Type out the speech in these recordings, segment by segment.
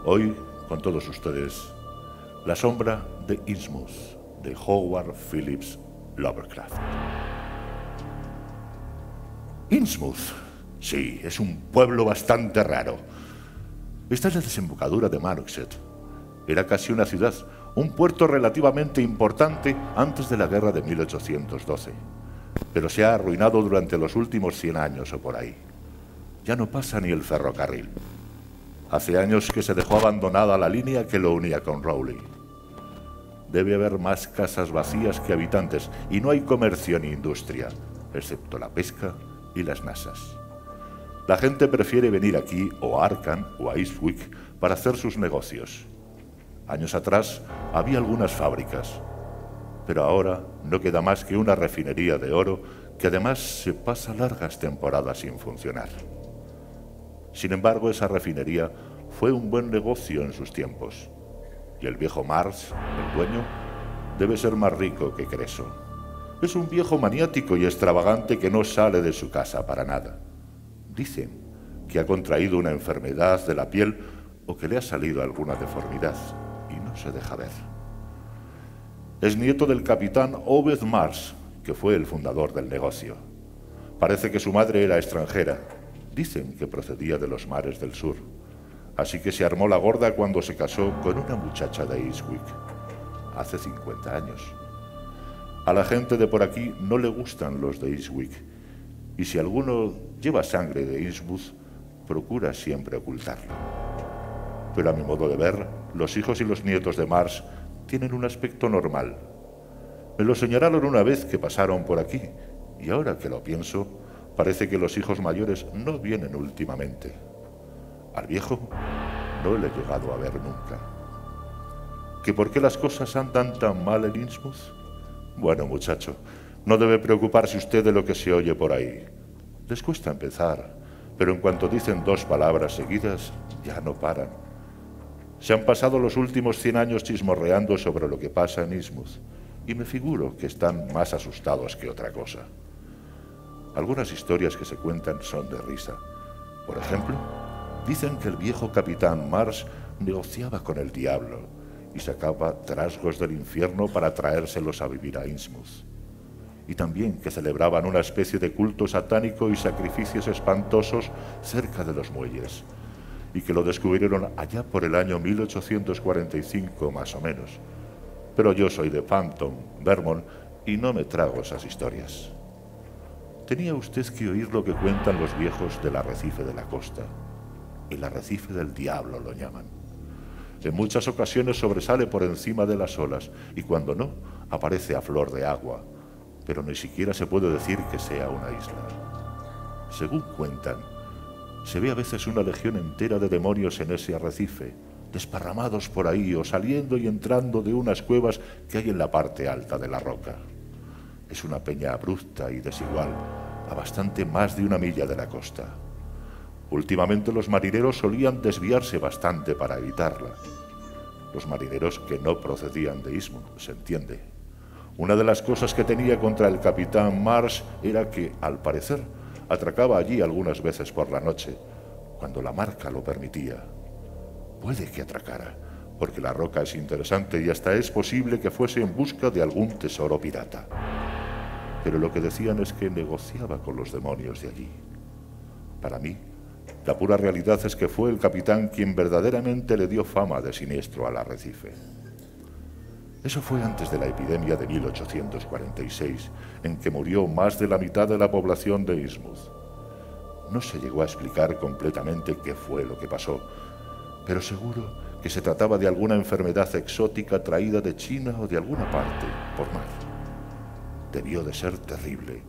Hoy, con todos ustedes, La sombra de Innsmouth, de Howard Phillips Lovecraft. Innsmouth, sí, es un pueblo bastante raro. Esta es la desembocadura de Marksett. Era casi una ciudad, un puerto relativamente importante antes de la guerra de 1812, pero se ha arruinado durante los últimos 100 años o por ahí. Ya no pasa ni el ferrocarril. Hace años que se dejó abandonada la línea que lo unía con Rowley. Debe haber más casas vacías que habitantes y no hay comercio ni industria, excepto la pesca y las nasas. La gente prefiere venir aquí o a Arkham o a Eastwick para hacer sus negocios. Años atrás había algunas fábricas, pero ahora no queda más que una refinería de oro que además se pasa largas temporadas sin funcionar. Sin embargo, esa refinería fue un buen negocio en sus tiempos, y el viejo Marsh, el dueño, debe ser más rico que Creso. Es un viejo maniático y extravagante que no sale de su casa para nada. Dicen que ha contraído una enfermedad de la piel o que le ha salido alguna deformidad y no se deja ver. Es nieto del capitán Obed Marsh, que fue el fundador del negocio. Parece que su madre era extranjera. Dicen que procedía de los mares del sur. Así que se armó la gorda cuando se casó con una muchacha de Eastwick, hace 50 años. A la gente de por aquí no le gustan los de Eastwick, y si alguno lleva sangre de Innsmouth, procura siempre ocultarlo. Pero a mi modo de ver, los hijos y los nietos de Marsh tienen un aspecto normal. Me lo señalaron una vez que pasaron por aquí, y ahora que lo pienso, parece que los hijos mayores no vienen últimamente. Al viejo no le he llegado a ver nunca. ¿Que por qué las cosas andan tan mal en Innsmouth? Bueno, muchacho, no debe preocuparse usted de lo que se oye por ahí. Les cuesta empezar, pero en cuanto dicen dos palabras seguidas, ya no paran. Se han pasado los últimos 100 años chismorreando sobre lo que pasa en Innsmouth, y me figuro que están más asustados que otra cosa. Algunas historias que se cuentan son de risa. Por ejemplo, dicen que el viejo capitán Marsh negociaba con el diablo y sacaba trasgos del infierno para traérselos a vivir a Innsmouth. Y también que celebraban una especie de culto satánico y sacrificios espantosos cerca de los muelles, y que lo descubrieron allá por el año 1845 más o menos. Pero yo soy de Phantom, Vermont, y no me trago esas historias. Tenía usted que oír lo que cuentan los viejos del arrecife de la costa. El arrecife del diablo lo llaman. En muchas ocasiones sobresale por encima de las olas y cuando no, aparece a flor de agua, pero ni siquiera se puede decir que sea una isla. Según cuentan, se ve a veces una legión entera de demonios en ese arrecife, desparramados por ahí o saliendo y entrando de unas cuevas que hay en la parte alta de la roca. Es una peña abrupta y desigual, a bastante más de 1 milla de la costa. Últimamente los marineros solían desviarse bastante para evitarla. Los marineros que no procedían de Innsmouth, se entiende. Una de las cosas que tenía contra el capitán Marsh era que, al parecer, atracaba allí algunas veces por la noche, cuando la marca lo permitía. Puede que atracara, porque la roca es interesante y hasta es posible que fuese en busca de algún tesoro pirata. Pero lo que decían es que negociaba con los demonios de allí. Para mí, la pura realidad es que fue el capitán quien verdaderamente le dio fama de siniestro al arrecife. Eso fue antes de la epidemia de 1846, en que murió más de la mitad de la población de Innsmouth. No se llegó a explicar completamente qué fue lo que pasó, pero seguro que se trataba de alguna enfermedad exótica traída de China o de alguna parte por mar. Debió de ser terrible.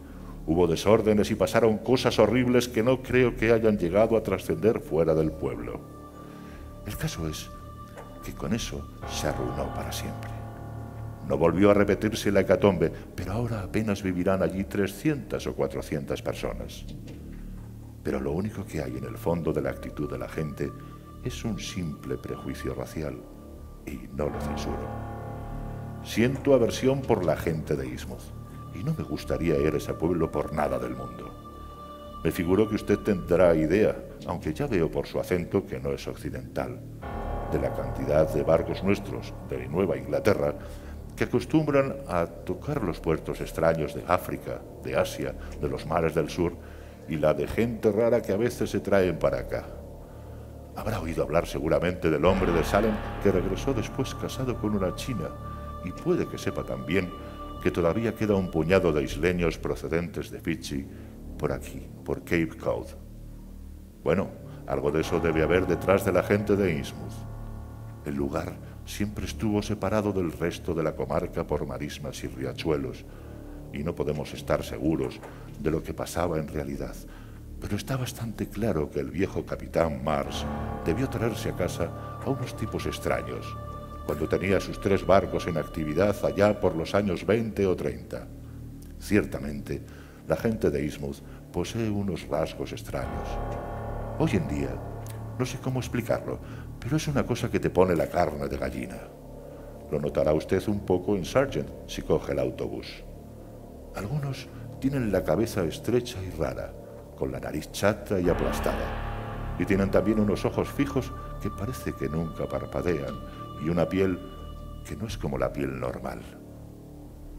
Hubo desórdenes y pasaron cosas horribles que no creo que hayan llegado a trascender fuera del pueblo. El caso es que con eso se arruinó para siempre. No volvió a repetirse la hecatombe, pero ahora apenas vivirán allí 300 o 400 personas. Pero lo único que hay en el fondo de la actitud de la gente es un simple prejuicio racial, y no lo censuro. Siento aversión por la gente de Innsmouth, y no me gustaría ir a ese pueblo por nada del mundo. Me figuro que usted tendrá idea, aunque ya veo por su acento que no es occidental. de la cantidad de barcos nuestros de Nueva Inglaterra que acostumbran a tocar los puertos extraños de África, de Asia, de los mares del sur, y la de gente rara que a veces se traen para acá. Habrá oído hablar seguramente del hombre de Salem que regresó después casado con una china, y puede que sepa también que todavía queda un puñado de isleños procedentes de Fiji por aquí, por Cape Cod. Bueno, algo de eso debe haber detrás de la gente de Innsmouth. El lugar siempre estuvo separado del resto de la comarca por marismas y riachuelos, y no podemos estar seguros de lo que pasaba en realidad, pero está bastante claro que el viejo capitán Mars debió traerse a casa a unos tipos extraños, cuando tenía sus 3 barcos en actividad allá por los años 20 o 30. Ciertamente, la gente de Innsmouth posee unos rasgos extraños. Hoy en día, no sé cómo explicarlo, pero es una cosa que te pone la carne de gallina. Lo notará usted un poco en Sargent si coge el autobús. Algunos tienen la cabeza estrecha y rara, con la nariz chata y aplastada, y tienen también unos ojos fijos que parece que nunca parpadean, y una piel que no es como la piel normal.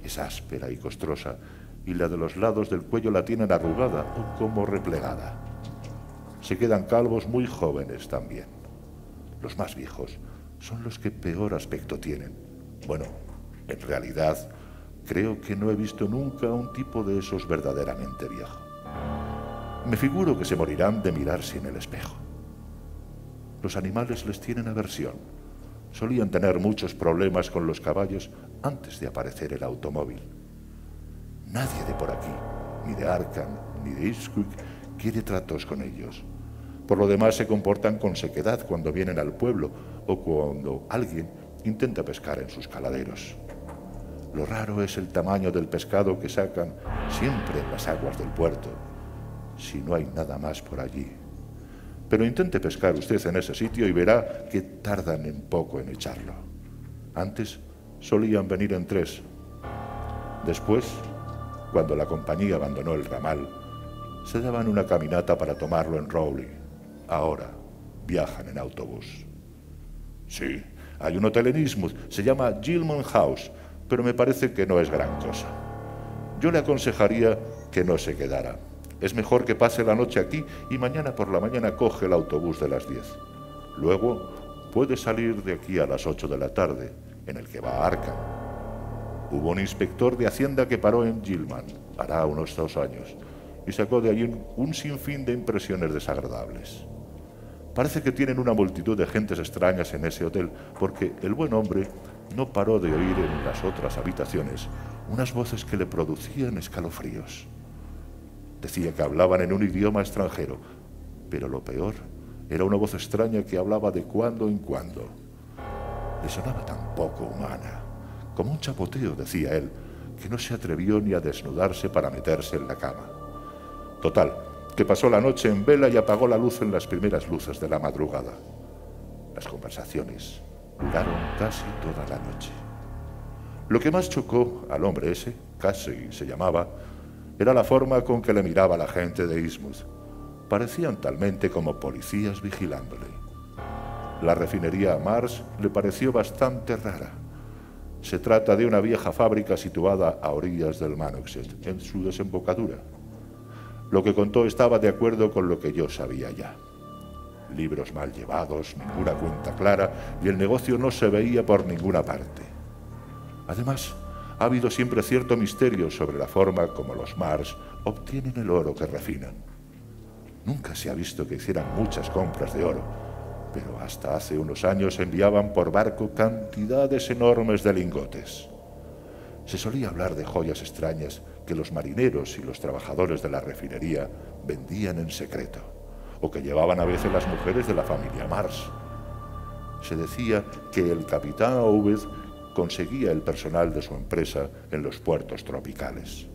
Es áspera y costrosa, y la de los lados del cuello la tienen arrugada o como replegada. Se quedan calvos muy jóvenes también. Los más viejos son los que peor aspecto tienen. Bueno, en realidad, creo que no he visto nunca un tipo de esos verdaderamente viejo. Me figuro que se morirán de mirarse en el espejo. Los animales les tienen aversión. Solían tener muchos problemas con los caballos antes de aparecer el automóvil. Nadie de por aquí, ni de Arkham, ni de Ipswich, quiere tratos con ellos. Por lo demás se comportan con sequedad cuando vienen al pueblo o cuando alguien intenta pescar en sus caladeros. Lo raro es el tamaño del pescado que sacan siempre en las aguas del puerto, si no hay nada más por allí. Pero intente pescar usted en ese sitio y verá que tardan un poco en echarlo. Antes solían venir en 3. Después, cuando la compañía abandonó el ramal, se daban una caminata para tomarlo en Rowley. Ahora viajan en autobús. Sí, hay un hotel en Innsmouth, se llama Gilman House, pero me parece que no es gran cosa. Yo le aconsejaría que no se quedara. Es mejor que pase la noche aquí y mañana por la mañana coge el autobús de las 10. Luego puede salir de aquí a las 8 de la tarde, en el que va a Arkham. Hubo un inspector de Hacienda que paró en Gilman, hará unos 2 años, y sacó de allí un sinfín de impresiones desagradables. Parece que tienen una multitud de gentes extrañas en ese hotel, porque el buen hombre no paró de oír en las otras habitaciones unas voces que le producían escalofríos. Decía que hablaban en un idioma extranjero, pero lo peor era una voz extraña que hablaba de cuando en cuando. Le sonaba tan poco humana, como un chapoteo, decía él, que no se atrevió ni a desnudarse para meterse en la cama. Total, que pasó la noche en vela y apagó la luz en las primeras luces de la madrugada. Las conversaciones duraron casi toda la noche. Lo que más chocó al hombre ese, Casey se llamaba, era la forma con que le miraba la gente de Innsmouth. Parecían talmente como policías vigilándole. La refinería Mars le pareció bastante rara. Se trata de una vieja fábrica situada a orillas del Manoxet, en su desembocadura. Lo que contó estaba de acuerdo con lo que yo sabía ya. Libros mal llevados, ninguna cuenta clara, y el negocio no se veía por ninguna parte. Además, ha habido siempre cierto misterio sobre la forma como los Mars obtienen el oro que refinan. Nunca se ha visto que hicieran muchas compras de oro, pero hasta hace unos años enviaban por barco cantidades enormes de lingotes. Se solía hablar de joyas extrañas que los marineros y los trabajadores de la refinería vendían en secreto, o que llevaban a veces las mujeres de la familia Mars. Se decía que el capitán Oved conseguía el personal de su empresa en los puertos tropicales.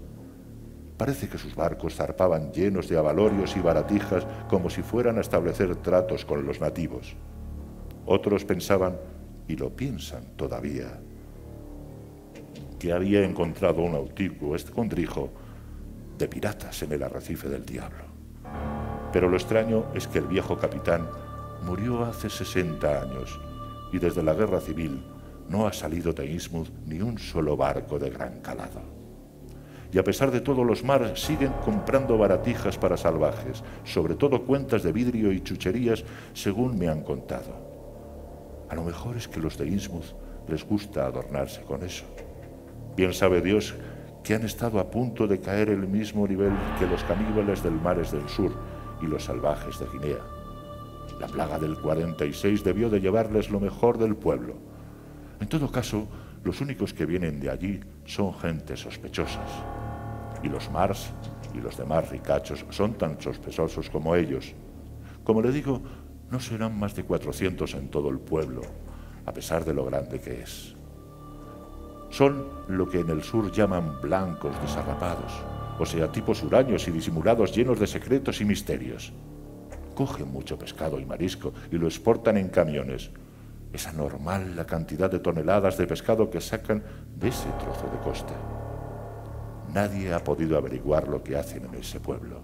Parece que sus barcos zarpaban llenos de abalorios y baratijas como si fueran a establecer tratos con los nativos. Otros pensaban, y lo piensan todavía, que había encontrado un antiguo escondrijo de piratas en el arrecife del diablo. Pero lo extraño es que el viejo capitán murió hace 60 años y desde la guerra civil no ha salido de Innsmouth ni un solo barco de gran calado. Y a pesar de todo, los mares siguen comprando baratijas para salvajes, sobre todo cuentas de vidrio y chucherías, según me han contado. A lo mejor es que los de Innsmouth les gusta adornarse con eso. Bien sabe Dios que han estado a punto de caer el mismo nivel que los caníbales del mares del sur y los salvajes de Guinea. La plaga del 46 debió de llevarles lo mejor del pueblo. En todo caso, los únicos que vienen de allí son gentes sospechosas. Y los Mars y los demás ricachos son tan sospechosos como ellos. Como le digo, no serán más de 400 en todo el pueblo, a pesar de lo grande que es. Son lo que en el sur llaman blancos desarrapados, o sea, tipos huraños y disimulados llenos de secretos y misterios. Cogen mucho pescado y marisco y lo exportan en camiones. Es anormal la cantidad de toneladas de pescado que sacan de ese trozo de costa. Nadie ha podido averiguar lo que hacen en ese pueblo.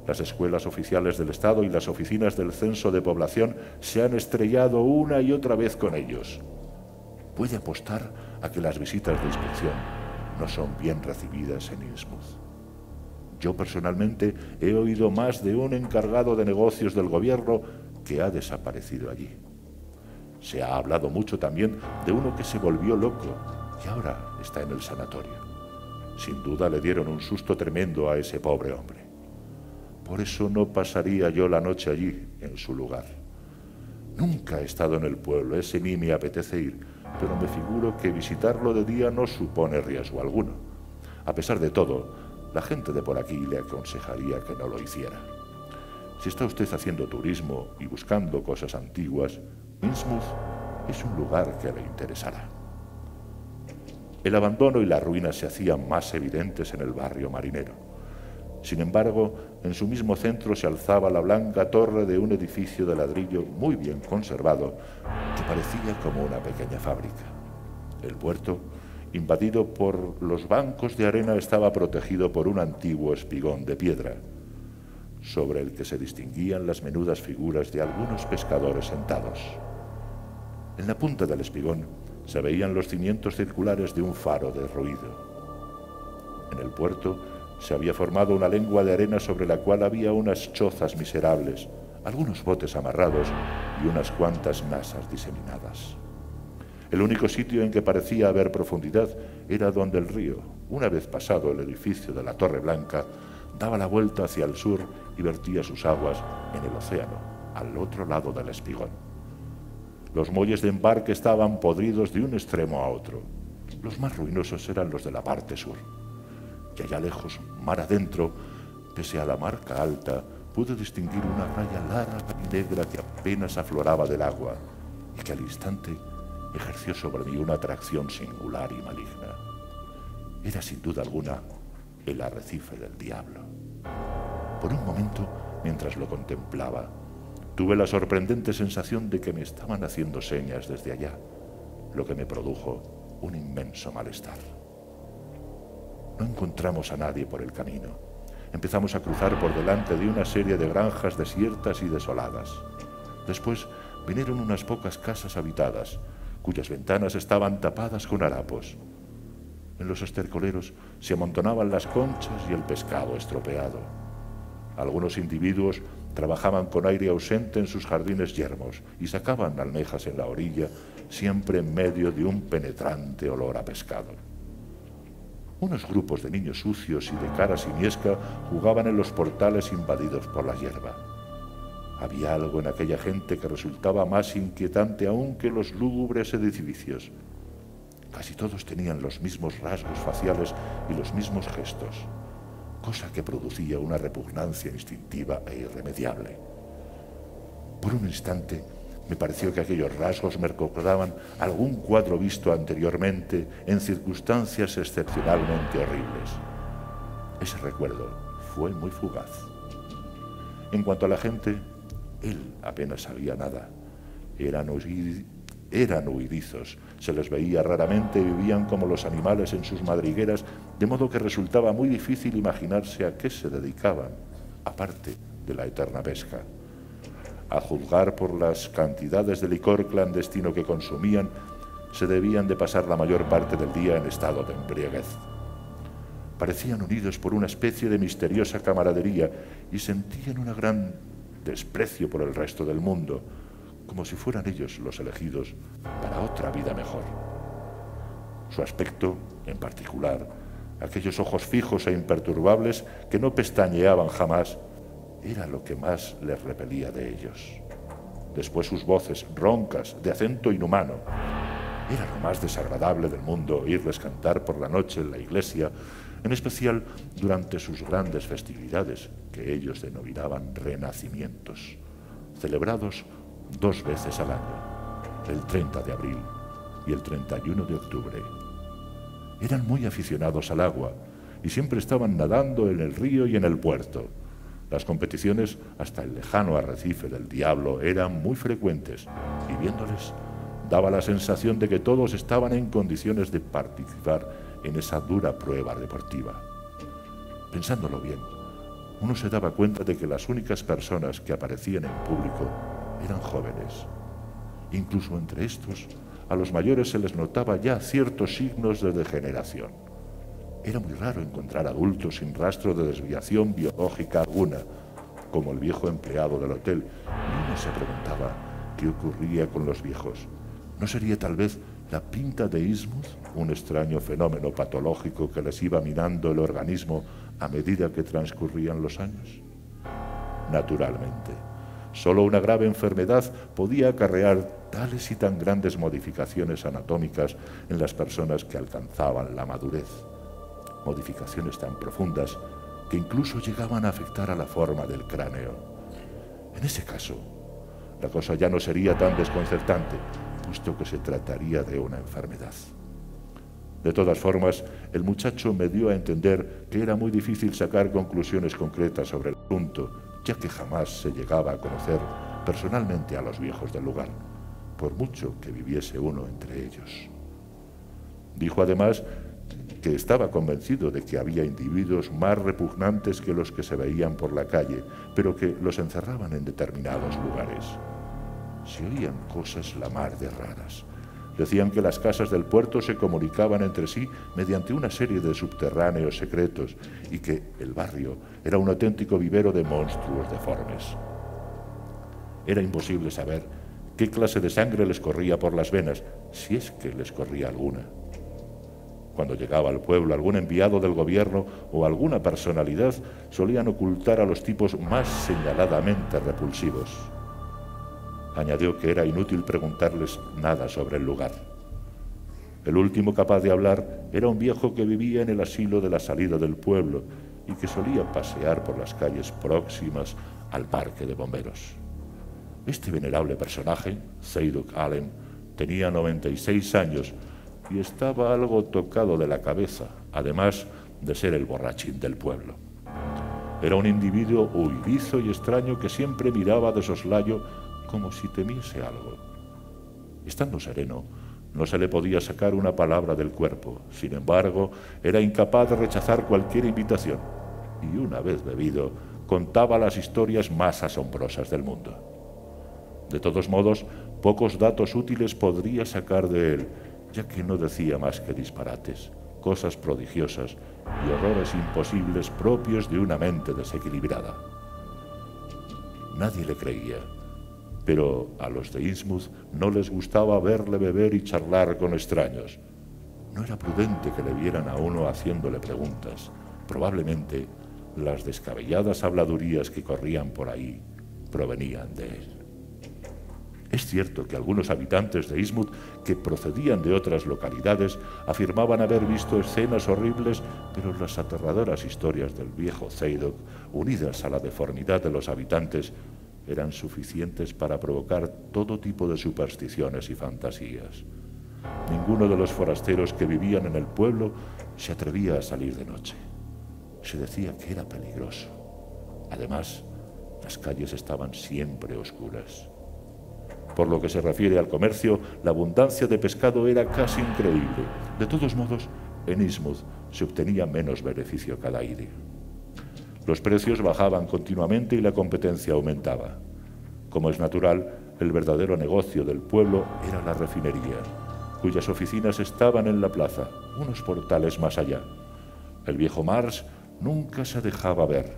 Las escuelas oficiales del Estado y las oficinas del censo de población se han estrellado una y otra vez con ellos. Puede apostar a que las visitas de inspección no son bien recibidas en Innsmouth. Yo personalmente he oído más de un encargado de negocios del gobierno que ha desaparecido allí. Se ha hablado mucho también de uno que se volvió loco y ahora está en el sanatorio. Sin duda le dieron un susto tremendo a ese pobre hombre. Por eso no pasaría yo la noche allí, en su lugar. Nunca he estado en el pueblo, ese ni me apetece ir, pero me figuro que visitarlo de día no supone riesgo alguno. A pesar de todo, la gente de por aquí le aconsejaría que no lo hiciera. Si está usted haciendo turismo y buscando cosas antiguas, Innsmouth es un lugar que le interesará. El abandono y la ruina se hacían más evidentes en el barrio marinero. Sin embargo, en su mismo centro se alzaba la blanca torre de un edificio de ladrillo muy bien conservado que parecía como una pequeña fábrica. El puerto, invadido por los bancos de arena, estaba protegido por un antiguo espigón de piedra, sobre el que se distinguían las menudas figuras de algunos pescadores sentados. En la punta del espigón se veían los cimientos circulares de un faro derruido. En el puerto se había formado una lengua de arena sobre la cual había unas chozas miserables, algunos botes amarrados y unas cuantas masas diseminadas. El único sitio en que parecía haber profundidad era donde el río, una vez pasado el edificio de la Torre Blanca, daba la vuelta hacia el sur y vertía sus aguas en el océano, al otro lado del espigón. Los muelles de embarque estaban podridos de un extremo a otro. Los más ruinosos eran los de la parte sur. Y allá lejos, mar adentro, pese a la marca alta, pude distinguir una raya larga y negra que apenas afloraba del agua y que al instante ejerció sobre mí una atracción singular y maligna. Era sin duda alguna el arrecife del diablo. Por un momento, mientras lo contemplaba, tuve la sorprendente sensación de que me estaban haciendo señas desde allá, lo que me produjo un inmenso malestar. No encontramos a nadie por el camino. Empezamos a cruzar por delante de una serie de granjas desiertas y desoladas. Después vinieron unas pocas casas habitadas, cuyas ventanas estaban tapadas con harapos. En los estercoleros se amontonaban las conchas y el pescado estropeado. Algunos individuos trabajaban con aire ausente en sus jardines yermos y sacaban almejas en la orilla, siempre en medio de un penetrante olor a pescado. Unos grupos de niños sucios y de cara simiesca jugaban en los portales invadidos por la hierba. Había algo en aquella gente que resultaba más inquietante aún que los lúgubres edificios. Casi todos tenían los mismos rasgos faciales y los mismos gestos, cosa que producía una repugnancia instintiva e irremediable. Por un instante me pareció que aquellos rasgos me recordaban algún cuadro visto anteriormente en circunstancias excepcionalmente horribles. Ese recuerdo fue muy fugaz. En cuanto a la gente, él apenas sabía nada. Eran huidizos, se les veía raramente y vivían como los animales en sus madrigueras, de modo que resultaba muy difícil imaginarse a qué se dedicaban, aparte de la eterna pesca. a juzgar por las cantidades de licor clandestino que consumían, se debían de pasar la mayor parte del día en estado de embriaguez. Parecían unidos por una especie de misteriosa camaradería y sentían un gran desprecio por el resto del mundo, como si fueran ellos los elegidos para otra vida mejor. Su aspecto, en particular, aquellos ojos fijos e imperturbables que no pestañeaban jamás, era lo que más les repelía de ellos. Después sus voces roncas, de acento inhumano. Era lo más desagradable del mundo oírles cantar por la noche en la iglesia, en especial durante sus grandes festividades, que ellos denominaban renacimientos, celebrados 2 veces al año, el 30 de abril y el 31 de octubre. Eran muy aficionados al agua y siempre estaban nadando en el río y en el puerto. Las competiciones hasta el lejano arrecife del Diablo eran muy frecuentes y viéndoles daba la sensación de que todos estaban en condiciones de participar en esa dura prueba deportiva. Pensándolo bien, uno se daba cuenta de que las únicas personas que aparecían en público eran jóvenes. Incluso entre estos, a los mayores se les notaba ya ciertos signos de degeneración. Era muy raro encontrar adultos sin rastro de desviación biológica alguna, como el viejo empleado del hotel, y uno se preguntaba qué ocurría con los viejos. ¿No sería tal vez la pinta de Innsmouth un extraño fenómeno patológico que les iba minando el organismo a medida que transcurrían los años? Naturalmente, solo una grave enfermedad podía acarrear tales y tan grandes modificaciones anatómicas en las personas que alcanzaban la madurez. Modificaciones tan profundas que incluso llegaban a afectar a la forma del cráneo. En ese caso, la cosa ya no sería tan desconcertante, puesto que se trataría de una enfermedad. De todas formas, el muchacho me dio a entender que era muy difícil sacar conclusiones concretas sobre el asunto, ya que jamás se llegaba a conocer personalmente a los viejos del lugar, por mucho que viviese uno entre ellos. Dijo además que estaba convencido de que había individuos más repugnantes que los que se veían por la calle, pero que los encerraban en determinados lugares. Se oían cosas la mar de raras. Decían que las casas del puerto se comunicaban entre sí mediante una serie de subterráneos secretos y que el barrio era un auténtico vivero de monstruos deformes. Era imposible saber qué clase de sangre les corría por las venas, si es que les corría alguna. Cuando llegaba al pueblo algún enviado del gobierno o alguna personalidad, solían ocultar a los tipos más señaladamente repulsivos. Añadió que era inútil preguntarles nada sobre el lugar. El último capaz de hablar era un viejo que vivía en el asilo de la salida del pueblo y que solía pasear por las calles próximas al parque de bomberos. Este venerable personaje, Zadok Allen, tenía 96 años y estaba algo tocado de la cabeza, además de ser el borrachín del pueblo. Era un individuo huidizo y extraño que siempre miraba de soslayo como si temiese algo. Estando sereno, no se le podía sacar una palabra del cuerpo. Sin embargo, era incapaz de rechazar cualquier invitación y una vez bebido, contaba las historias más asombrosas del mundo. De todos modos, pocos datos útiles podría sacar de él, ya que no decía más que disparates, cosas prodigiosas y horrores imposibles propios de una mente desequilibrada. Nadie le creía, pero a los de Innsmouth no les gustaba verle beber y charlar con extraños. No era prudente que le vieran a uno haciéndole preguntas. Probablemente las descabelladas habladurías que corrían por ahí provenían de él. Es cierto que algunos habitantes de Innsmouth que procedían de otras localidades afirmaban haber visto escenas horribles, pero las aterradoras historias del viejo Zadok, unidas a la deformidad de los habitantes, eran suficientes para provocar todo tipo de supersticiones y fantasías. Ninguno de los forasteros que vivían en el pueblo se atrevía a salir de noche. Se decía que era peligroso. Además, las calles estaban siempre oscuras. Por lo que se refiere al comercio, la abundancia de pescado era casi increíble. De todos modos, en Innsmouth se obtenía menos beneficio cada día. Los precios bajaban continuamente y la competencia aumentaba. Como es natural, el verdadero negocio del pueblo era la refinería, cuyas oficinas estaban en la plaza, unos portales más allá. El viejo Mars nunca se dejaba ver.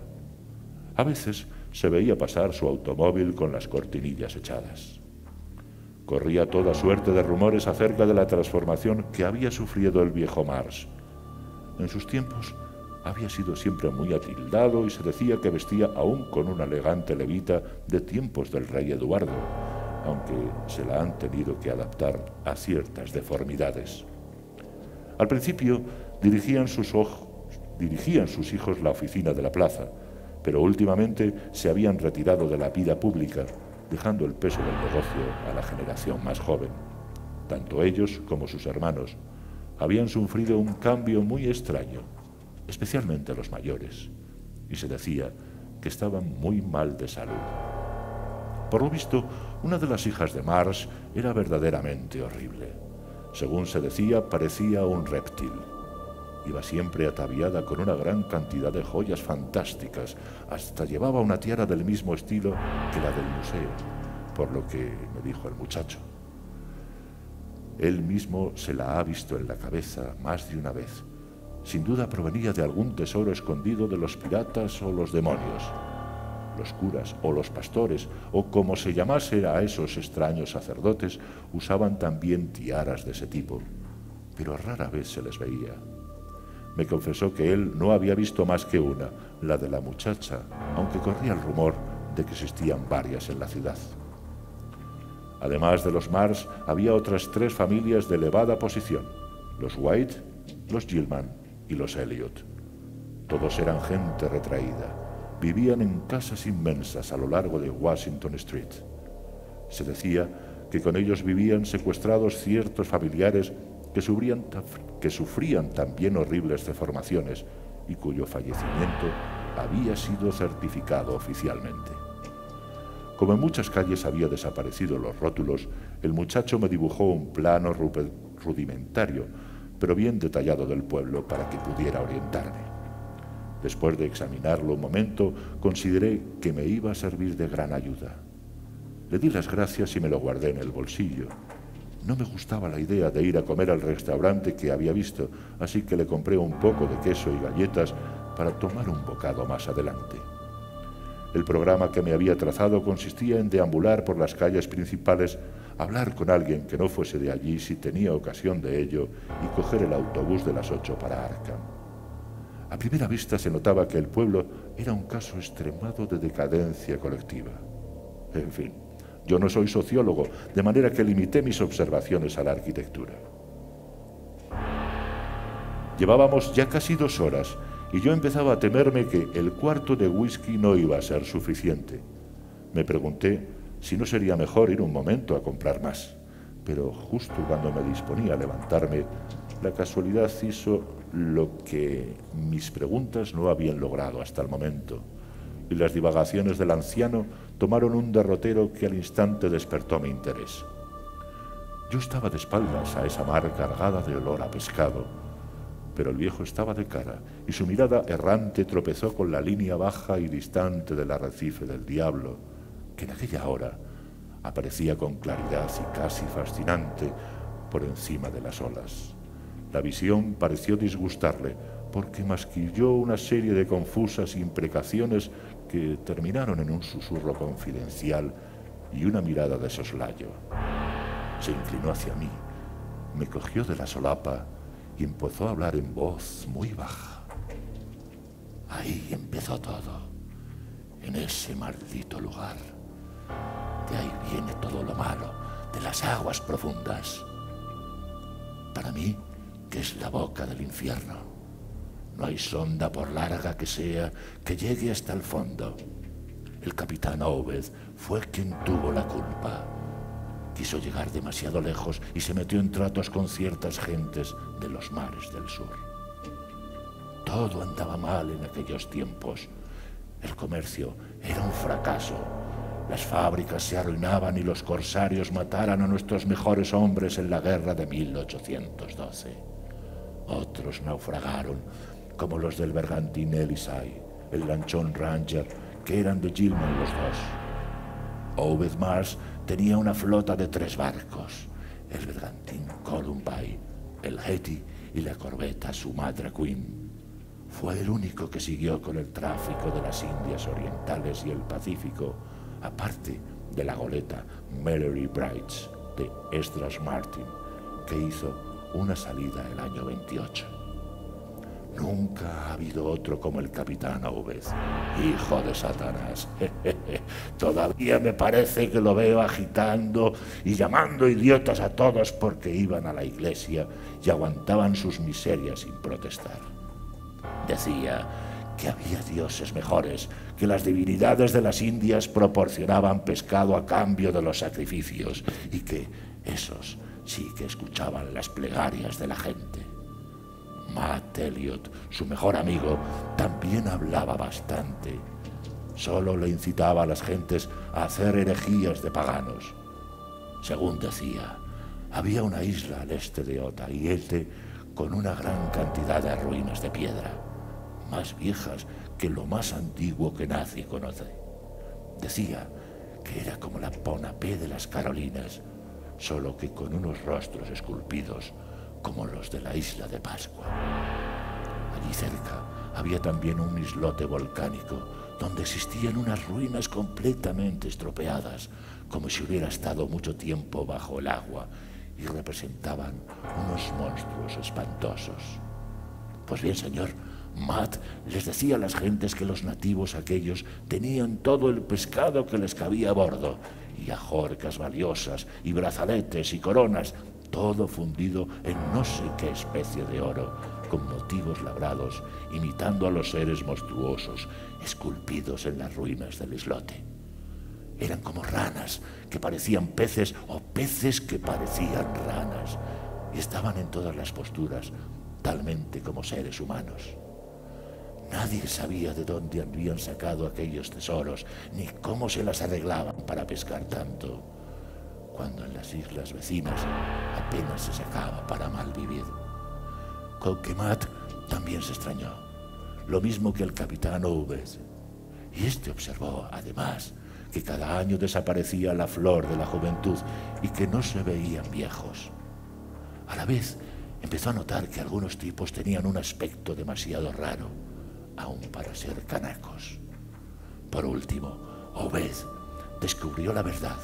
A veces se veía pasar su automóvil con las cortinillas echadas. Corría toda suerte de rumores acerca de la transformación que había sufrido el viejo Mars. En sus tiempos había sido siempre muy atildado y se decía que vestía aún con una elegante levita de tiempos del rey Eduardo, aunque se la han tenido que adaptar a ciertas deformidades. Al principio dirigían sus hijos la oficina de la plaza, pero últimamente se habían retirado de la vida pública, dejando el peso del negocio a la generación más joven. Tanto ellos como sus hermanos habían sufrido un cambio muy extraño, especialmente los mayores, y se decía que estaban muy mal de salud. Por lo visto, una de las hijas de Mars era verdaderamente horrible. Según se decía, parecía un reptil. Iba siempre ataviada con una gran cantidad de joyas fantásticas, hasta llevaba una tiara del mismo estilo que la del museo, por lo que me dijo el muchacho. Él mismo se la ha visto en la cabeza más de una vez. Sin duda provenía de algún tesoro escondido de los piratas o los demonios. Los curas o los pastores, o como se llamase a esos extraños sacerdotes, usaban también tiaras de ese tipo, pero rara vez se les veía. Me confesó que él no había visto más que una, la de la muchacha, aunque corría el rumor de que existían varias en la ciudad. Además de los Mars, había otras 3 familias de elevada posición: los White, los Gilman y los Elliot. Todos eran gente retraída. Vivían en casas inmensas a lo largo de Washington Street. Se decía que con ellos vivían secuestrados ciertos familiares que sufrían también horribles deformaciones y cuyo fallecimiento había sido certificado oficialmente. Como en muchas calles había desaparecido los rótulos, el muchacho me dibujó un plano rudimentario, pero bien detallado del pueblo para que pudiera orientarme. Después de examinarlo un momento, consideré que me iba a servir de gran ayuda. Le di las gracias y me lo guardé en el bolsillo. No me gustaba la idea de ir a comer al restaurante que había visto, así que le compré un poco de queso y galletas para tomar un bocado más adelante. El programa que me había trazado consistía en deambular por las calles principales, hablar con alguien que no fuese de allí si tenía ocasión de ello y coger el autobús de las 8 para Arkham. A primera vista se notaba que el pueblo era un caso extremado de decadencia colectiva. En fin, yo no soy sociólogo, de manera que limité mis observaciones a la arquitectura. Llevábamos ya casi 2 horas y yo empezaba a temerme que el cuarto de whisky no iba a ser suficiente. Me pregunté si no sería mejor ir un momento a comprar más, pero justo cuando me disponía a levantarme, la casualidad hizo lo que mis preguntas no habían logrado hasta el momento, y las divagaciones del anciano tomaron un derrotero que al instante despertó mi interés. Yo estaba de espaldas a esa mar cargada de olor a pescado, pero el viejo estaba de cara y su mirada errante tropezó con la línea baja y distante del arrecife del diablo, que en aquella hora aparecía con claridad y casi fascinante por encima de las olas. La visión pareció disgustarle, porque masquilló una serie de confusas imprecaciones que terminaron en un susurro confidencial y una mirada de soslayo. Se inclinó hacia mí, me cogió de la solapa y empezó a hablar en voz muy baja. Ahí empezó todo, en ese maldito lugar. De ahí viene todo lo malo, de las aguas profundas. Para mí, que es la boca del infierno. No hay sonda, por larga que sea, que llegue hasta el fondo. El capitán Obed fue quien tuvo la culpa. Quiso llegar demasiado lejos y se metió en tratos con ciertas gentes de los mares del sur. Todo andaba mal en aquellos tiempos. El comercio era un fracaso. Las fábricas se arruinaban y los corsarios mataron a nuestros mejores hombres en la guerra de 1812. Otros naufragaron, como los del bergantín Elisai, el lanchón Ranger, que eran de Gilman los 2. Obed Mars tenía una flota de 3 barcos, el bergantín Columbine, el Hetty y la corbeta Sumatra Queen. Fue el único que siguió con el tráfico de las Indias Orientales y el Pacífico, aparte de la goleta Mallory Brights de Esdras Martin, que hizo una salida el año 28. Nunca ha habido otro como el capitán Obed, hijo de Satanás. Todavía me parece que lo veo agitando y llamando idiotas a todos porque iban a la iglesia y aguantaban sus miserias sin protestar. Decía que había dioses mejores, que las divinidades de las Indias proporcionaban pescado a cambio de los sacrificios y que esos sí que escuchaban las plegarias de la gente. Matt Elliot, su mejor amigo, también hablaba bastante. Solo le incitaba a las gentes a hacer herejías de paganos. Según decía, había una isla al este de Otaheite con una gran cantidad de ruinas de piedra, más viejas que lo más antiguo que nadie conoce. Decía que era como la Pohnpei de las Carolinas, solo que con unos rostros esculpidos como los de la isla de Pascua. Allí cerca había también un islote volcánico donde existían unas ruinas completamente estropeadas, como si hubiera estado mucho tiempo bajo el agua, y representaban unos monstruos espantosos. Pues bien, señor, Matt les decía a las gentes que los nativos aquellos tenían todo el pescado que les cabía a bordo, y ajorcas valiosas, y brazaletes y coronas, todo fundido en no sé qué especie de oro, con motivos labrados, imitando a los seres monstruosos esculpidos en las ruinas del islote. Eran como ranas que parecían peces o peces que parecían ranas, y estaban en todas las posturas, talmente como seres humanos. Nadie sabía de dónde habían sacado aquellos tesoros, ni cómo se las arreglaban para pescar tanto, cuando en las islas vecinas apenas se sacaba para mal vivir. Con que Matt también se extrañó, lo mismo que el capitán Obed, y este observó, además, que cada año desaparecía la flor de la juventud y que no se veían viejos. A la vez, empezó a notar que algunos tipos tenían un aspecto demasiado raro, aun para ser canacos. Por último, Obed descubrió la verdad.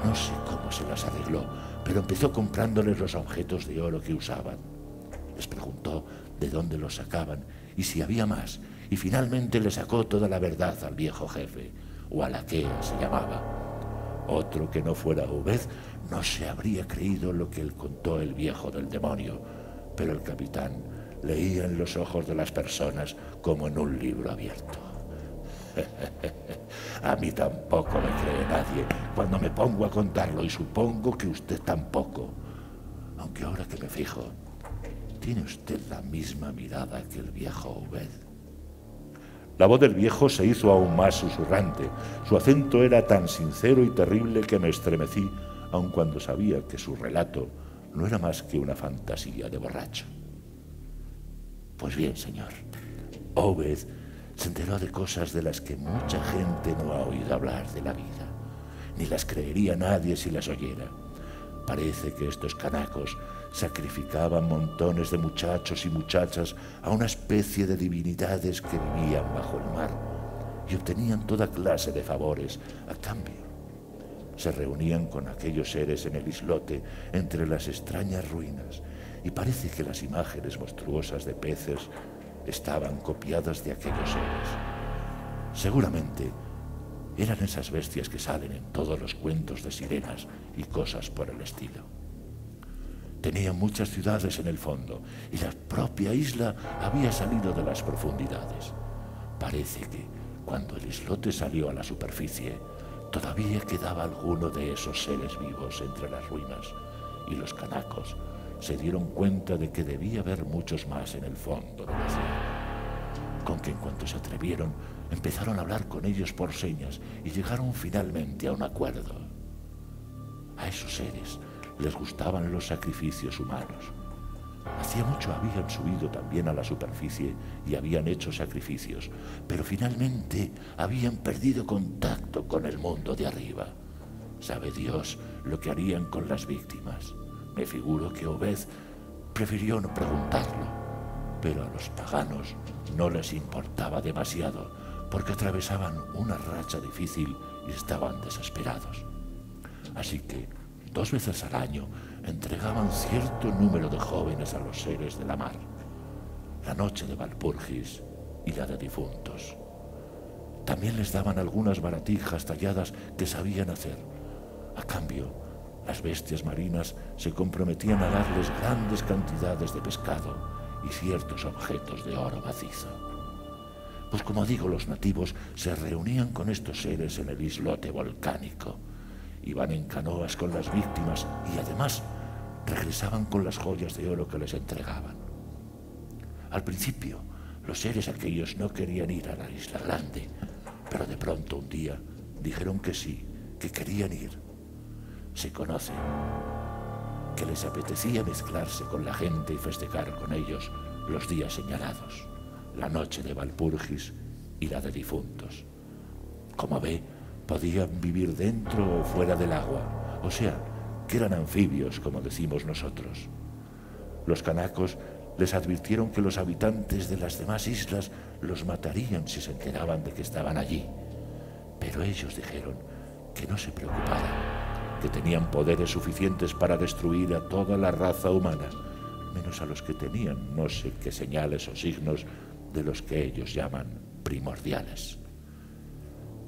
No sé cómo se las arregló, pero empezó comprándoles los objetos de oro que usaban. Les preguntó de dónde los sacaban y si había más, y finalmente le sacó toda la verdad al viejo jefe, o a la que se llamaba. Otro que no fuera Obed no se habría creído lo que le contó el viejo del demonio, pero el capitán leía en los ojos de las personas como en un libro abierto. A mí tampoco me cree nadie cuando me pongo a contarlo, y supongo que usted tampoco. Aunque ahora que me fijo, tiene usted la misma mirada que el viejo Obed. La voz del viejo se hizo aún más susurrante. Su acento era tan sincero y terrible que me estremecí, aun cuando sabía que su relato no era más que una fantasía de borracho. Pues bien, señor, Obed se enteró de cosas de las que mucha gente no ha oído hablar de la vida, ni las creería nadie si las oyera. Parece que estos canacos sacrificaban montones de muchachos y muchachas a una especie de divinidades que vivían bajo el mar y obtenían toda clase de favores a cambio. Se reunían con aquellos seres en el islote entre las extrañas ruinas, y parece que las imágenes monstruosas de peces estaban copiadas de aquellos seres. Seguramente eran esas bestias que salen en todos los cuentos de sirenas y cosas por el estilo. Tenían muchas ciudades en el fondo y la propia isla había salido de las profundidades. Parece que cuando el islote salió a la superficie, todavía quedaba alguno de esos seres vivos entre las ruinas, y los canacos se dieron cuenta de que debía haber muchos más en el fondo del océano. Con que en cuanto se atrevieron, empezaron a hablar con ellos por señas y llegaron finalmente a un acuerdo. A esos seres les gustaban los sacrificios humanos. Hacía mucho habían subido también a la superficie y habían hecho sacrificios, pero finalmente habían perdido contacto con el mundo de arriba. Sabe Dios lo que harían con las víctimas. Me figuro que Obed prefirió no preguntarlo, pero a los paganos no les importaba demasiado, porque atravesaban una racha difícil y estaban desesperados. Así que 2 veces al año entregaban cierto número de jóvenes a los seres de la mar, la noche de Walpurgis y la de difuntos. También les daban algunas baratijas talladas que sabían hacer. A cambio, las bestias marinas se comprometían a darles grandes cantidades de pescado y ciertos objetos de oro macizo. Pues como digo, los nativos se reunían con estos seres en el islote volcánico. Iban en canoas con las víctimas y además regresaban con las joyas de oro que les entregaban. Al principio, los seres aquellos no querían ir a la Isla Grande, pero de pronto un día dijeron que sí, que querían ir. Se conoce que les apetecía mezclarse con la gente y festejar con ellos los días señalados, la noche de Walpurgis y la de difuntos. Como ve, podían vivir dentro o fuera del agua, o sea, que eran anfibios, como decimos nosotros. Los canacos les advirtieron que los habitantes de las demás islas los matarían si se enteraban de que estaban allí, pero ellos dijeron que no se preocuparan, que tenían poderes suficientes para destruir a toda la raza humana, menos a los que tenían no sé qué señales o signos de los que ellos llaman primordiales.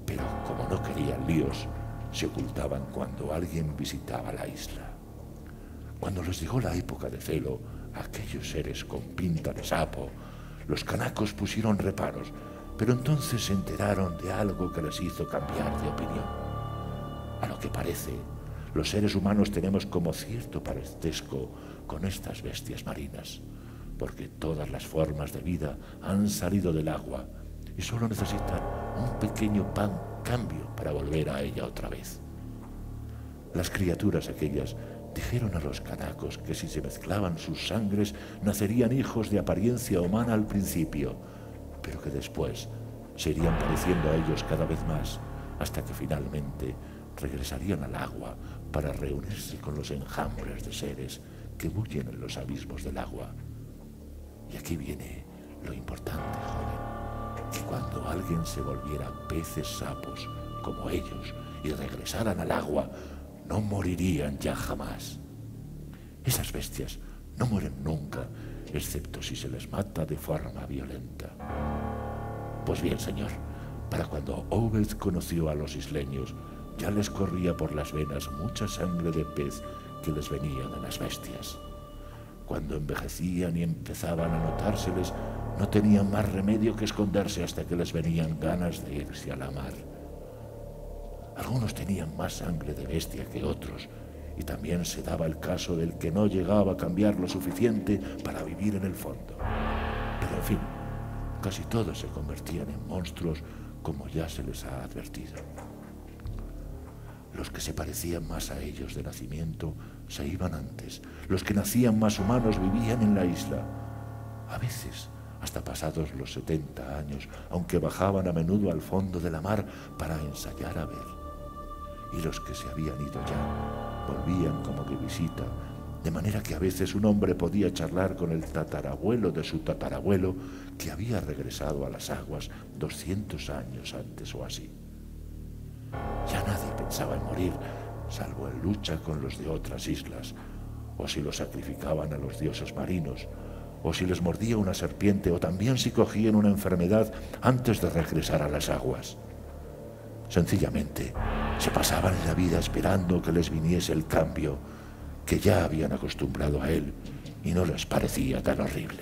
Pero como no querían líos, se ocultaban cuando alguien visitaba la isla. Cuando les llegó la época de celo, aquellos seres con pinta de sapo, los canacos pusieron reparos, pero entonces se enteraron de algo que les hizo cambiar de opinión. A lo que parece, los seres humanos tenemos como cierto parentesco con estas bestias marinas, porque todas las formas de vida han salido del agua y solo necesitan un pequeño cambio para volver a ella otra vez. Las criaturas aquellas dijeron a los canacos que si se mezclaban sus sangres nacerían hijos de apariencia humana al principio, pero que después se irían pareciendo a ellos cada vez más, hasta que finalmente regresarían al agua para reunirse con los enjambres de seres que bullen en los abismos del agua. Y aquí viene lo importante, joven, que cuando alguien se volviera peces sapos como ellos y regresaran al agua, no morirían ya jamás. Esas bestias no mueren nunca, excepto si se les mata de forma violenta. Pues bien, señor, para cuando Obed conoció a los isleños, ya les corría por las venas mucha sangre de pez que les venía de las bestias. Cuando envejecían y empezaban a notárseles, no tenían más remedio que esconderse hasta que les venían ganas de irse a la mar. Algunos tenían más sangre de bestia que otros, y también se daba el caso del que no llegaba a cambiar lo suficiente para vivir en el fondo. Pero en fin, casi todos se convertían en monstruos, como ya se les ha advertido. Los que se parecían más a ellos de nacimiento se iban antes. Los que nacían más humanos vivían en la isla. A veces, hasta pasados los 70 años, aunque bajaban a menudo al fondo de la mar para ensayar a ver. Y los que se habían ido ya volvían como de visita, de manera que a veces un hombre podía charlar con el tatarabuelo de su tatarabuelo que había regresado a las aguas 200 años antes o así. Ya nadie pensaba en morir, salvo en lucha con los de otras islas, o si los sacrificaban a los dioses marinos, o si les mordía una serpiente, o también si cogían una enfermedad antes de regresar a las aguas. Sencillamente, se pasaban la vida esperando que les viniese el cambio, que ya habían acostumbrado a él y no les parecía tan horrible.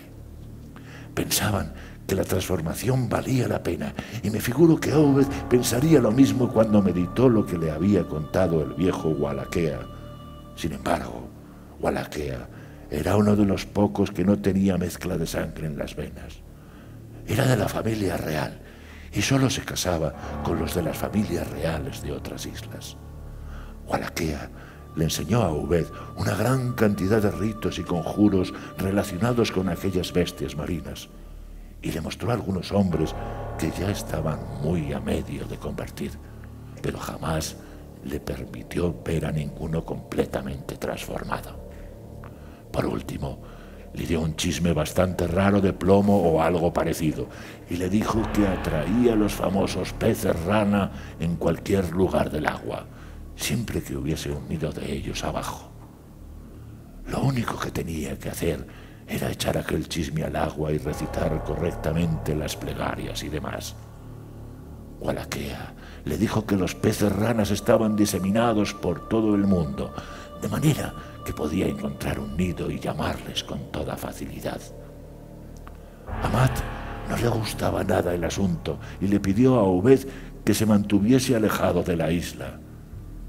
Pensaban que la transformación valía la pena, y me figuro que Obed pensaría lo mismo cuando meditó lo que le había contado el viejo Wallachea. Sin embargo, Wallachea era uno de los pocos que no tenía mezcla de sangre en las venas. Era de la familia real y solo se casaba con los de las familias reales de otras islas. Wallachea le enseñó a Obed una gran cantidad de ritos y conjuros relacionados con aquellas bestias marinas, y le mostró a algunos hombres que ya estaban muy a medio de convertir, pero jamás le permitió ver a ninguno completamente transformado. Por último, le dio un chisme bastante raro de plomo o algo parecido, y le dijo que atraía los famosos peces rana en cualquier lugar del agua, siempre que hubiese un nido de ellos abajo. Lo único que tenía que hacer era echar aquel chisme al agua y recitar correctamente las plegarias y demás. Walaquea le dijo que los peces ranas estaban diseminados por todo el mundo, de manera que podía encontrar un nido y llamarles con toda facilidad. A Matt no le gustaba nada el asunto y le pidió a Obed que se mantuviese alejado de la isla,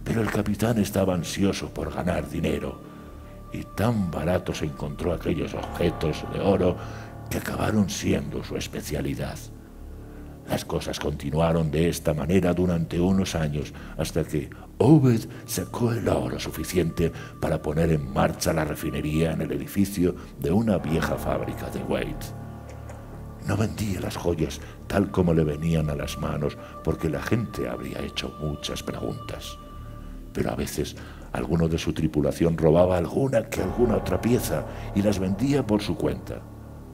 pero el capitán estaba ansioso por ganar dinero, y tan baratos encontró aquellos objetos de oro que acabaron siendo su especialidad. Las cosas continuaron de esta manera durante unos años, hasta que Obed sacó el oro suficiente para poner en marcha la refinería en el edificio de una vieja fábrica de Wade. No vendía las joyas tal como le venían a las manos, porque la gente habría hecho muchas preguntas. Pero a veces alguno de su tripulación robaba alguna otra pieza y las vendía por su cuenta.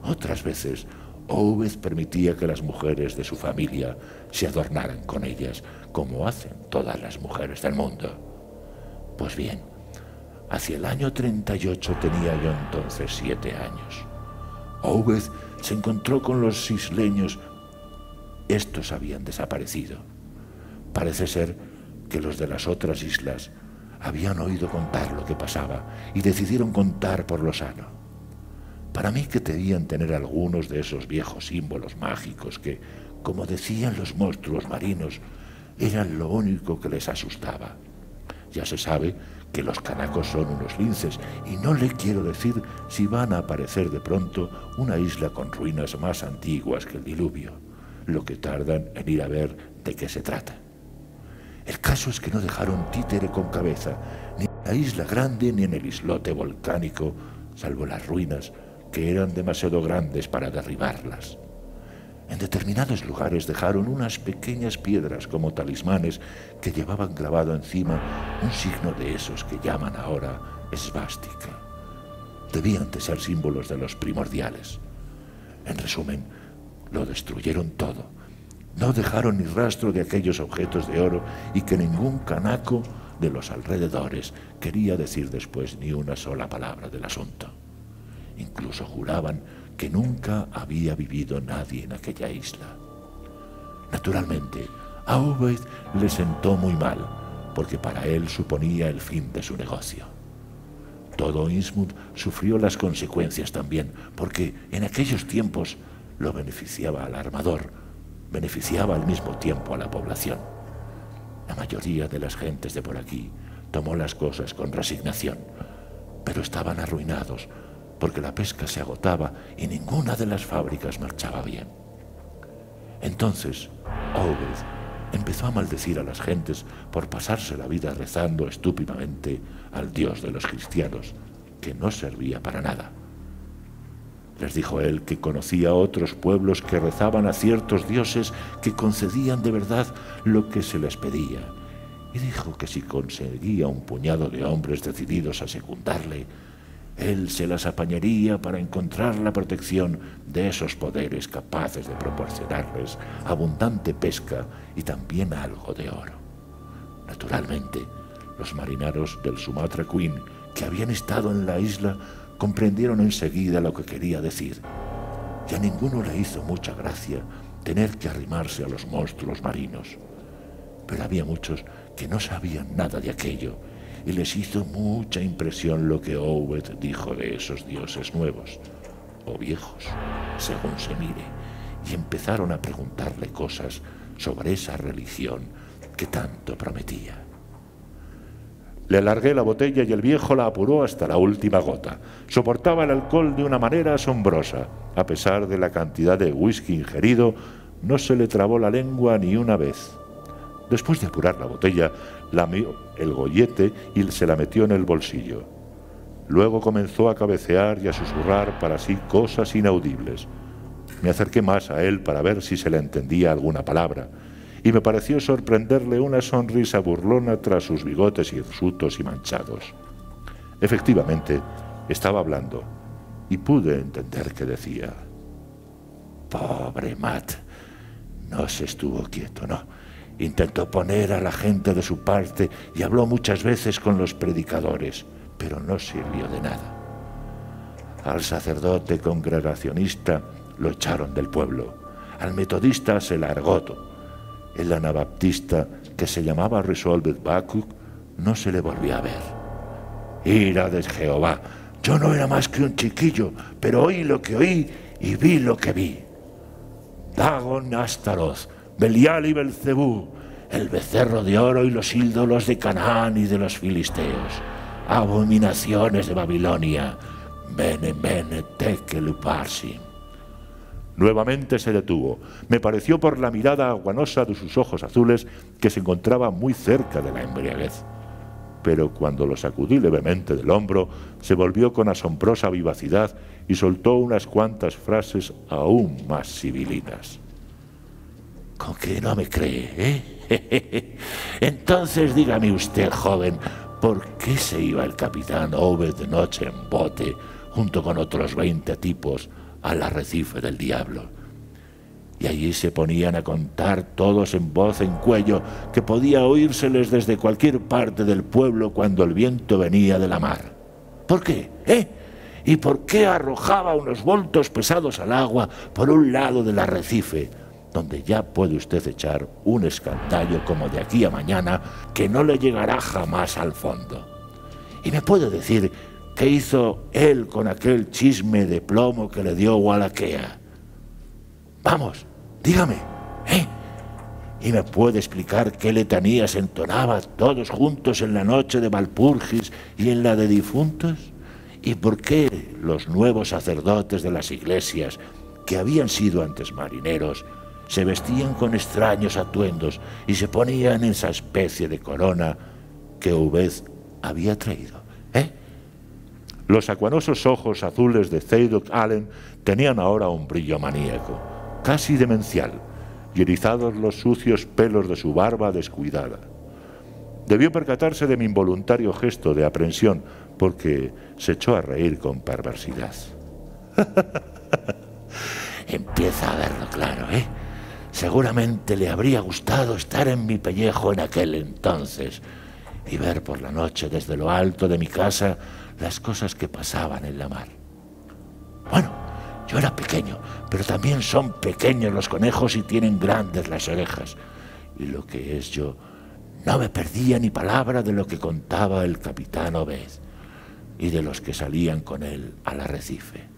Otras veces Obed permitía que las mujeres de su familia se adornaran con ellas, como hacen todas las mujeres del mundo. Pues bien, hacia el año 38 tenía yo entonces 7 años. Obed se encontró con los isleños. Estos habían desaparecido. Parece ser que los de las otras islas habían oído contar lo que pasaba y decidieron contar por lo sano. Para mí que debían tener algunos de esos viejos símbolos mágicos que, como decían los monstruos marinos, eran lo único que les asustaba. Ya se sabe que los canacos son unos linces, y no le quiero decir si van a aparecer de pronto una isla con ruinas más antiguas que el diluvio, lo que tardan en ir a ver de qué se trata. El caso es que no dejaron títere con cabeza, ni en la isla grande ni en el islote volcánico, salvo las ruinas, que eran demasiado grandes para derribarlas. En determinados lugares dejaron unas pequeñas piedras como talismanes que llevaban grabado encima un signo de esos que llaman ahora esvástica. Debían de ser símbolos de los primordiales. En resumen, lo destruyeron todo. No dejaron ni rastro de aquellos objetos de oro, y que ningún canaco de los alrededores quería decir después ni una sola palabra del asunto. Incluso juraban que nunca había vivido nadie en aquella isla. Naturalmente, a Obed le sentó muy mal, porque para él suponía el fin de su negocio. Todo Innsmouth sufrió las consecuencias también, porque en aquellos tiempos lo beneficiaba al armador, beneficiaba al mismo tiempo a la población. La mayoría de las gentes de por aquí tomó las cosas con resignación, pero estaban arruinados porque la pesca se agotaba y ninguna de las fábricas marchaba bien. Entonces, Obed empezó a maldecir a las gentes por pasarse la vida rezando estúpidamente al Dios de los cristianos, que no servía para nada. Les dijo él que conocía otros pueblos que rezaban a ciertos dioses que concedían de verdad lo que se les pedía, y dijo que si conseguía un puñado de hombres decididos a secundarle, él se las apañaría para encontrar la protección de esos poderes capaces de proporcionarles abundante pesca y también algo de oro. Naturalmente, los marineros del Sumatra Queen que habían estado en la isla comprendieron enseguida lo que quería decir, y a ninguno le hizo mucha gracia tener que arrimarse a los monstruos marinos. Pero había muchos que no sabían nada de aquello, y les hizo mucha impresión lo que Obed dijo de esos dioses nuevos, o viejos, según se mire, y empezaron a preguntarle cosas sobre esa religión que tanto prometía. Le alargué la botella y el viejo la apuró hasta la última gota. Soportaba el alcohol de una manera asombrosa. A pesar de la cantidad de whisky ingerido, no se le trabó la lengua ni una vez. Después de apurar la botella, lamió el gollete y se la metió en el bolsillo. Luego comenzó a cabecear y a susurrar para sí cosas inaudibles. Me acerqué más a él para ver si se le entendía alguna palabra, y me pareció sorprenderle una sonrisa burlona tras sus bigotes hirsutos y manchados. Efectivamente, estaba hablando, y pude entender que decía: «Pobre Matt, no se estuvo quieto, no. Intentó poner a la gente de su parte y habló muchas veces con los predicadores, pero no sirvió de nada. Al sacerdote congregacionista lo echaron del pueblo, al metodista se largó. El anabaptista, que se llamaba Resolved Backup, no se le volvió a ver. Ira de Jehová, yo no era más que un chiquillo, pero oí lo que oí y vi lo que vi. Dagon, Astaroth, Belial y Belcebú, el becerro de oro y los ídolos de Canaán y de los filisteos, abominaciones de Babilonia, Bene Bene Tekel Uparsim». Nuevamente se detuvo. Me pareció por la mirada aguanosa de sus ojos azules que se encontraba muy cerca de la embriaguez. Pero cuando lo sacudí levemente del hombro, se volvió con asombrosa vivacidad y soltó unas cuantas frases aún más sibilinas. ¿Con qué no me cree, eh? Entonces dígame usted, joven, ¿por qué se iba el capitán Obed de noche en bote, junto con otros 20 tipos, al arrecife del diablo? Y allí se ponían a contar todos en voz en cuello, que podía oírseles desde cualquier parte del pueblo cuando el viento venía de la mar. ¿Por qué, ¿Y por qué arrojaba unos bultos pesados al agua por un lado del arrecife, donde ya puede usted echar un escandallo como de aquí a mañana que no le llegará jamás al fondo? Y me puede decir qué hizo él con aquel chisme de plomo que le dio Wallachea. Vamos, dígame, ¿Y me puede explicar qué letanías entonaba todos juntos en la noche de Valpurgis y en la de difuntos? ¿Y por qué los nuevos sacerdotes de las iglesias, que habían sido antes marineros, se vestían con extraños atuendos y se ponían esa especie de corona que Obed había traído? Los acuanosos ojos azules de Zadok Allen tenían ahora un brillo maníaco, casi demencial, y erizados los sucios pelos de su barba descuidada. Debió percatarse de mi involuntario gesto de aprensión, porque se echó a reír con perversidad. Empieza a verlo claro, Seguramente le habría gustado estar en mi pellejo en aquel entonces y ver por la noche desde lo alto de mi casa las cosas que pasaban en la mar. Bueno, yo era pequeño, pero también son pequeños los conejos y tienen grandes las orejas. Y lo que es yo, no me perdía ni palabra de lo que contaba el capitán Obed y de los que salían con él al arrecife.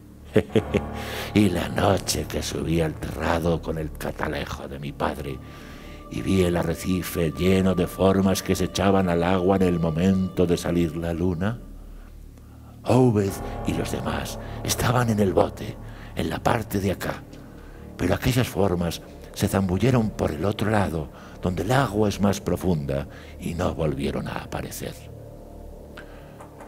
Y la noche que subí al terrado con el catalejo de mi padre y vi el arrecife lleno de formas que se echaban al agua en el momento de salir la luna, Obed y los demás estaban en el bote, en la parte de acá, pero aquellas formas se zambulleron por el otro lado, donde el agua es más profunda, y no volvieron a aparecer.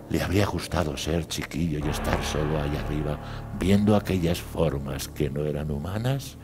¿Le habría gustado ser chiquillo y estar solo ahí arriba, viendo aquellas formas que no eran humanas?